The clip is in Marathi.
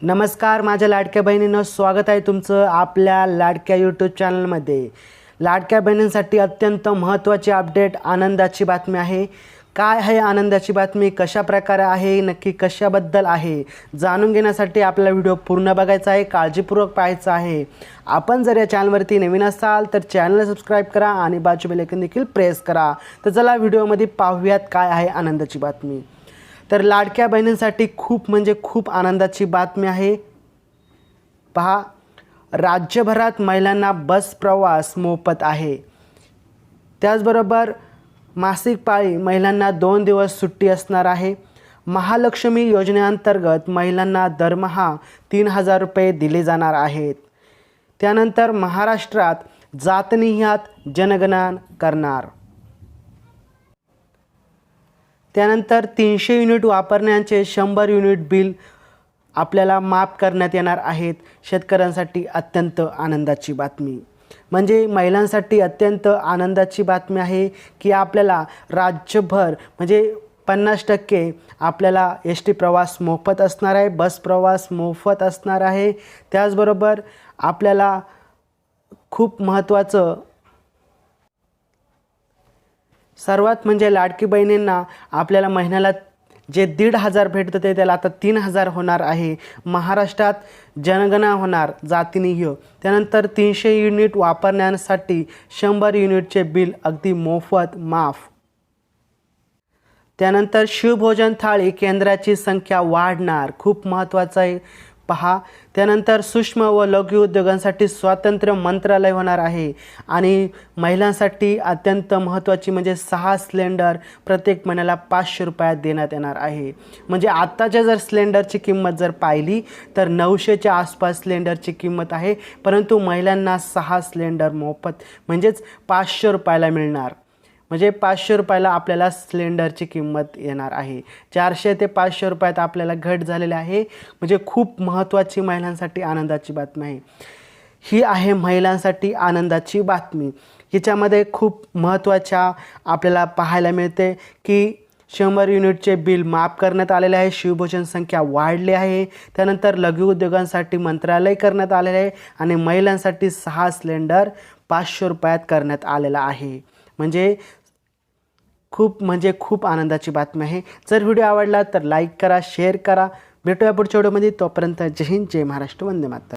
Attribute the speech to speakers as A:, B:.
A: नमस्कार माझ्या लाडक्या बहिणींनो, स्वागत आहे तुमचं आपल्या लाडक्या यूट्यूब चॅनलमध्ये। लाडक्या बहिणींसाठी अत्यंत महत्त्वाची अपडेट, आनंदाची बातमी आहे। काय आहे आनंदाची बातमी, कशा प्रकारे आहे, नक्की कशाबद्दल आहे, जाणून घेण्यासाठी आपला व्हिडिओ पूर्ण बघायचा आहे, काळजीपूर्वक पाहायचा आहे। आपण जर या चॅनलवरती नवीन असाल तर चॅनलला सबस्क्राइब करा आणि बाजूचे बेल आयकॉन देखील प्रेस करा। तर चला व्हिडिओमध्ये पाहूयात काय आहे आनंदाची बातमी। तर लाडक्या बहिणींसाठी खूप म्हणजे खूप आनंदाची बातमी आहे। पहा, राज्यभरात महिलांना बस प्रवास मोफत आहे। त्याचबरोबर मासिक पाळी महिलांना 2 दिवस सुट्टी असणार आहे। महालक्ष्मी योजनेअंतर्गत महिलांना दरमहा 3000 रुपये दिले जाणार आहेत। त्यानंतर महाराष्ट्रात जातनिहात जनगणना करणार। त्यानंतर 300 युनिट वापरण्याचे 100 युनिट बिल आपल्याला माफ करण्यात येणार आहेत। शेतकऱ्यांसाठी अत्यंत आनंदाची बातमी, म्हणजे महिलांसाठी अत्यंत आनंदाची बातमी आहे की आपल्याला राज्यभर म्हणजे 50% आपल्याला एस टी प्रवास मोफत असणार आहे, बस प्रवास मोफत असणार आहे। त्याचबरोबर आपल्याला खूप महत्त्वाचं सर्वात म्हणजे लाडकी बहिणींना आपल्याला महिन्याला जे 1500 भेटतं ते त्याला आता 3000 होणार आहे। महाराष्ट्रात जनगणना होणार जातीनिहाय। त्यानंतर 300 युनिट वापरण्यासाठी 100 युनिटचे बिल अगदी मोफत माफ। त्यानंतर शिवभोजन थाळी केंद्राची संख्या वाढणार, खूप महत्त्वाचं आहे। पहा, त्यानंतर सूक्ष्म व लघु उद्योगांसाठी स्वातंत्र्य मंत्रालय होणार आहे आणि महिलांसाठी अत्यंत महत्त्वाची म्हणजे 6 सिलेंडर प्रत्येक महिन्याला 500 रुपयात देण्यात येणार आहे। म्हणजे आत्ताच्या जर सिलेंडरची किंमत जर पाहिली तर 900च्या आसपास सिलेंडरची किंमत आहे, परंतु महिलांना 6 सिलेंडर मोफत म्हणजेच 500 रुपयाला मिळणार। म्हणजे 500 रुपयाला आपल्याला सिलेंडरची किंमत येणार आहे। 400 ते 500 रुपयात आपल्याला घट झालेली आहे। म्हणजे खूप महत्त्वाची महिलांसाठी आनंदाची बातमी आहे। ही आहे महिलांसाठी आनंदाची बातमी। हिच्यामध्ये खूप महत्त्वाच्या आपल्याला पाहायला मिळते की 100 युनिटचे बिल माफ करण्यात आलेले आहे, शिवभोजन संख्या वाढली आहे। त्यानंतर लघु उद्योगांसाठी मंत्रालय करण्यात आलेले आहे आणि महिलांसाठी 6 सिलेंडर 500 रुपयात करण्यात आलेला आहे। म्हणजे खूप आनंदाची बातमी आहे। जर व्हिडिओ आवडला तर लाईक करा, शेअर करा। भेटूया पुढच्या व्हिडिओमध्ये, तोपर्यंत जय हिंद, जय महाराष्ट्र, वंदे मातरम।